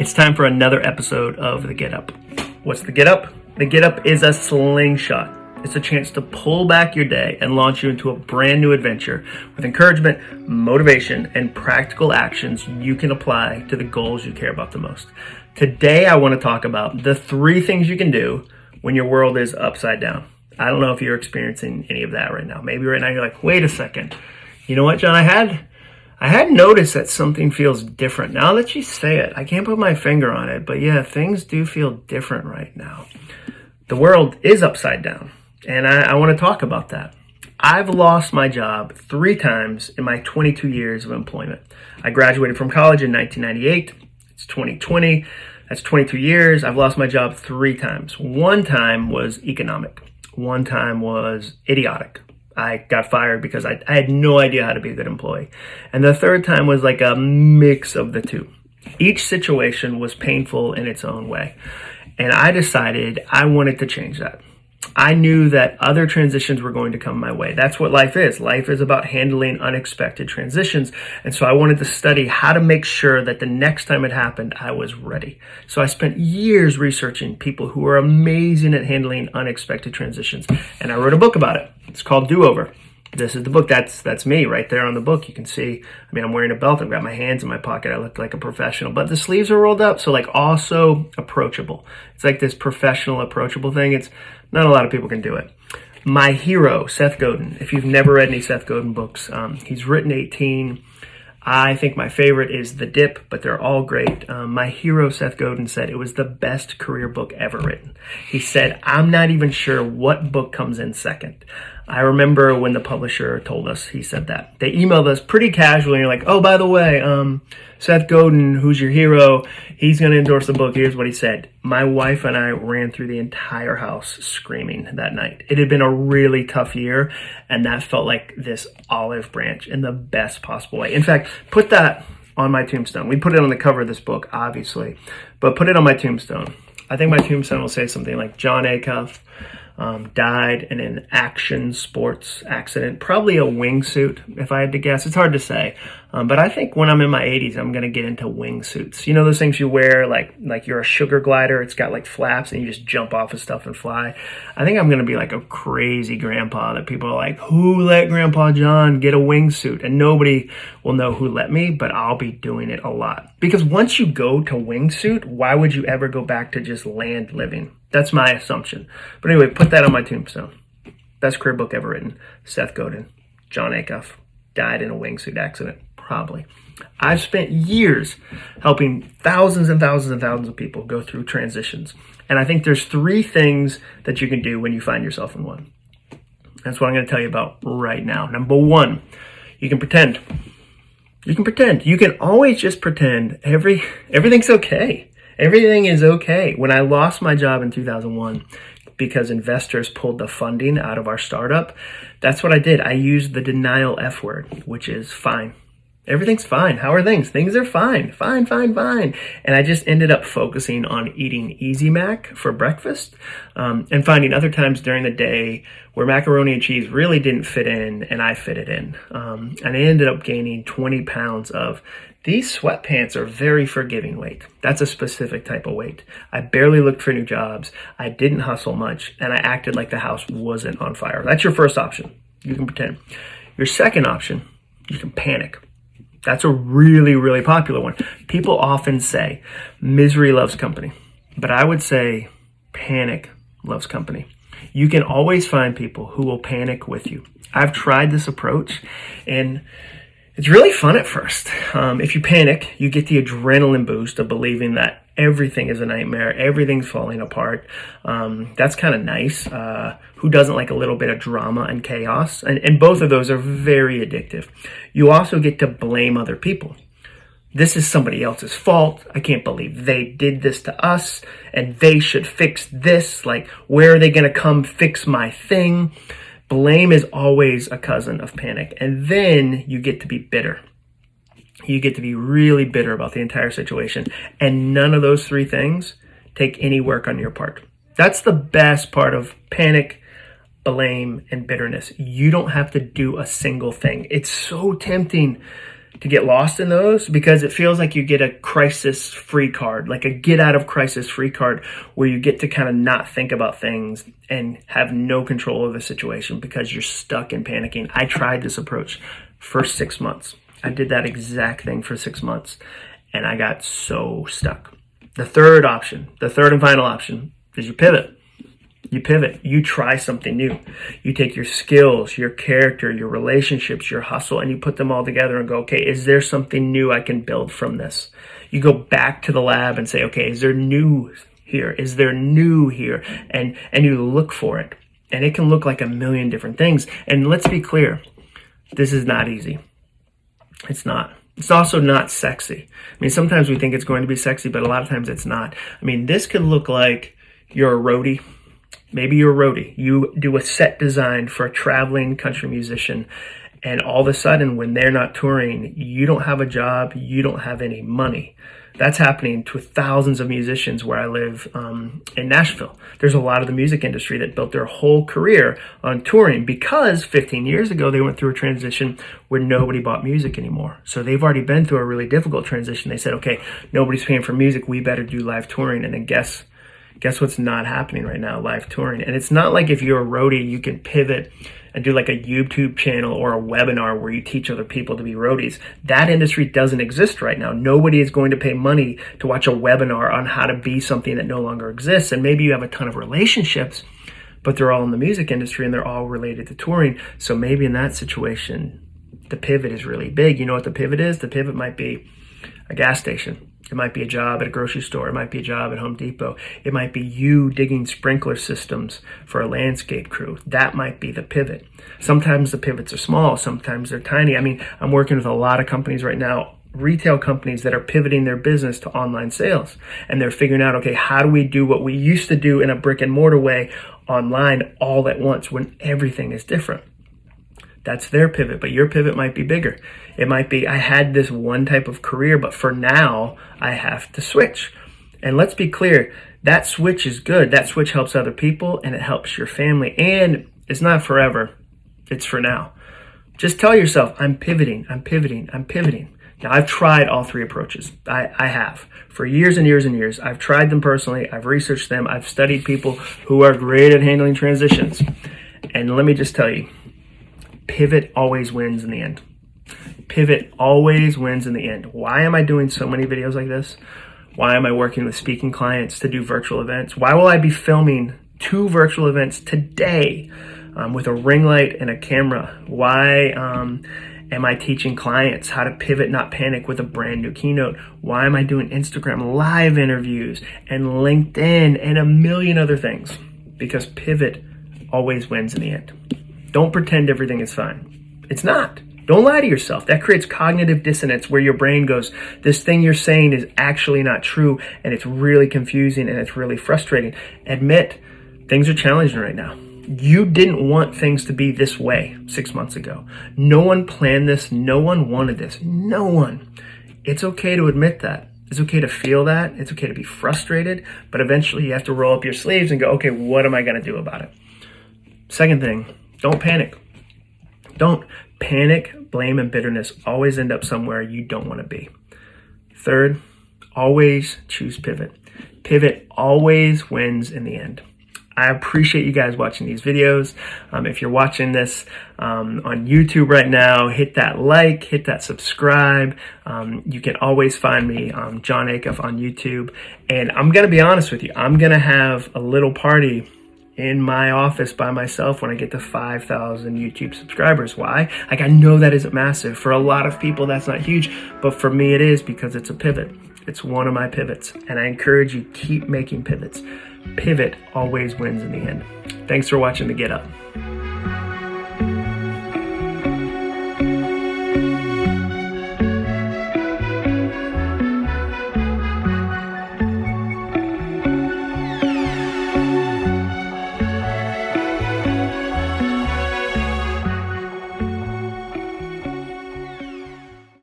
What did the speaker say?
It's time for another episode of The Get Up. What's the Get Up? The Get Up is a slingshot. It's a chance to pull back your day and launch you into a brand new adventure with encouragement, motivation, and practical actions you can apply to the goals you care about the most. Today, I want to talk about the 3 things you can do when your world is upside down. I don't know if you're experiencing any of that right now. Maybe right now you're like, wait a second. You know what, John? I had noticed that something feels different. Now that you say it, I can't put my finger on it, but yeah, things do feel different right now. The world is upside down, and I want to talk about that. I've lost my job 3 times in my 22 years of employment. I graduated from college in 1998. It's 2020. That's 22 years. I've lost my job 3 times. One time was economic. One time was idiotic. I got fired because I had no idea how to be a good employee. And the third time was like a mix of the two. Each situation was painful in its own way. And I decided I wanted to change that. I knew that other transitions were going to come my way. That's what life is. Life is about handling unexpected transitions. And so I wanted to study how to make sure that the next time it happened, I was ready. So I spent years researching people who are amazing at handling unexpected transitions. And I wrote a book about it. It's called Do Over. This is the book. That's me right there on the book. You can see, I'm wearing a belt. I've got my hands in my pocket. I look like a professional, but the sleeves are rolled up. So like also approachable. It's like this professional approachable thing. It's not a lot of people can do it. My hero, Seth Godin. If you've never read any Seth Godin books, he's written 18. I think my favorite is The Dip, but they're all great. My hero, Seth Godin, said it was the best career book ever written. He said, I'm not even sure what book comes in second. I remember when the publisher told us he said that. They emailed us pretty casually, and you're like, oh, by the way, Seth Godin, who's your hero, he's going to endorse the book. Here's what he said. My wife and I ran through the entire house screaming that night. It had been a really tough year, and that felt like this olive branch in the best possible way. In fact, put that on my tombstone. We put it on the cover of this book, obviously, but put it on my tombstone. I think my tombstone will say something like Jon Acuff died in an action sports accident, probably a wingsuit, if I had to guess. It's hard to say, but I think when I'm in my 80s, I'm going to get into wingsuits. You know those things you wear like you're a sugar glider? It's got like flaps and you just jump off of stuff and fly. I think I'm going to be like a crazy grandpa that people are like, who let Grandpa John get a wingsuit? And nobody will know who let me, but I'll be doing it a lot. Because once you go to wingsuit, why would you ever go back to just land living? That's my assumption. But anyway, put that on my tombstone. Best career book ever written. Seth Godin. Jon Acuff died in a wingsuit accident. Probably. I've spent years helping thousands and thousands and thousands of people go through transitions. And I think there's 3 things that you can do when you find yourself in one. That's what I'm going to tell you about right now. Number 1, you can pretend. You can pretend. You can always just pretend everything's okay. Everything is okay. When I lost my job in 2001 because investors pulled the funding out of our startup, that's what I did. I used the denial F word, which is fine. Everything's fine. How are things? Things are fine. Fine, fine, fine. And I just ended up focusing on eating Easy Mac for breakfast and finding other times during the day where macaroni and cheese really didn't fit in and I fit it in. And I ended up gaining 20 pounds of these sweatpants are very forgiving weight. That's a specific type of weight. I barely looked for new jobs. I didn't hustle much, and I acted like the house wasn't on fire. That's your first option. You can pretend. Your second option, you can panic. That's a really, really popular one. People often say misery loves company, but I would say panic loves company. You can always find people who will panic with you. I've tried this approach, and it's really fun at first. If you panic, you get the adrenaline boost of believing that everything is a nightmare, everything's falling apart. That's kind of nice. Who doesn't like a little bit of drama and chaos? And both of those are very addictive. You also get to blame other people. This is somebody else's fault. I can't believe they did this to us, and they should fix this. Like, where are they going to come fix my thing? Blame is always a cousin of panic. And then you get to be bitter. You get to be really bitter about the entire situation. And none of those 3 things take any work on your part. That's the best part of panic, blame, and bitterness. You don't have to do a single thing. It's so tempting to get lost in those, because it feels like you get a crisis free card, like a get out of crisis free card, where you get to kind of not think about things and have no control of the situation because you're stuck in panicking. I tried this approach for 6 months. I did that exact thing for 6 months and I got so stuck. The third and final option is you pivot. You pivot, you try something new. You take your skills, your character, your relationships, your hustle, and you put them all together and go, okay, is there something new I can build from this? You go back to the lab and say, okay, is there new here? Is there new here? And you look for it. And it can look like a million different things. And let's be clear, this is not easy. It's not. It's also not sexy. I mean, sometimes we think it's going to be sexy, but a lot of times it's not. I mean, this could look like you're a roadie. Maybe you're a roadie. You do a set design for a traveling country musician, and all of a sudden, when they're not touring, you don't have a job, you don't have any money. That's happening to thousands of musicians where I live in Nashville. There's a lot of the music industry that built their whole career on touring because 15 years ago, they went through a transition where nobody bought music anymore. So they've already been through a really difficult transition. They said, okay, nobody's paying for music, we better do live touring. And then guess what's not happening right now? Live touring. And it's not like if you're a roadie, you can pivot and do like a YouTube channel or a webinar where you teach other people to be roadies. That industry doesn't exist right now. Nobody is going to pay money to watch a webinar on how to be something that no longer exists. And maybe you have a ton of relationships, but they're all in the music industry and they're all related to touring. So maybe in that situation, the pivot is really big. You know what the pivot is? The pivot might be a gas station. It might be a job at a grocery store. It might be a job at Home Depot. It might be you digging sprinkler systems for a landscape crew. That might be the pivot. Sometimes the pivots are small. Sometimes they're tiny. I mean, I'm working with a lot of companies right now, retail companies that are pivoting their business to online sales. And they're figuring out, okay, how do we do what we used to do in a brick and mortar way online all at once when everything is different? That's their pivot, but your pivot might be bigger. It might be, I had this one type of career, but for now, I have to switch. And let's be clear, that switch is good. That switch helps other people and it helps your family. And it's not forever, it's for now. Just tell yourself, I'm pivoting, I'm pivoting, I'm pivoting. Now, I've tried all three approaches. I have. For years and years and years. I've tried them personally. I've researched them. I've studied people who are great at handling transitions. And let me just tell you, pivot always wins in the end. Pivot always wins in the end. Why am I doing so many videos like this? Why am I working with speaking clients to do virtual events? Why will I be filming 2 virtual events today with a ring light and a camera? Why am I teaching clients how to pivot, not panic with a brand new keynote? Why am I doing Instagram live interviews and LinkedIn and a million other things? Because pivot always wins in the end. Don't pretend everything is fine. It's not. Don't lie to yourself. That creates cognitive dissonance where your brain goes, this thing you're saying is actually not true, and it's really confusing and it's really frustrating. Admit, things are challenging right now. You didn't want things to be this way 6 months ago. No one planned this. No one wanted this. No one. It's okay to admit that. It's okay to feel that. It's okay to be frustrated, but eventually you have to roll up your sleeves and go, okay, what am I going to do about it? Second thing, don't panic. Don't panic, blame, and bitterness always end up somewhere you don't want to be. Third, always choose pivot. Pivot always wins in the end. I appreciate you guys watching these videos. If you're watching this on YouTube right now, hit that like, hit that subscribe. You can always find me, Jon Acuff on YouTube. And I'm going to be honest with you. I'm going to have a little party in my office by myself when I get to 5,000 YouTube subscribers. Why? Like, I know that isn't massive. For a lot of people, that's not huge. But for me, it is because it's a pivot. It's one of my pivots. And I encourage you, keep making pivots. Pivot always wins in the end. Thanks for watching the Get Up.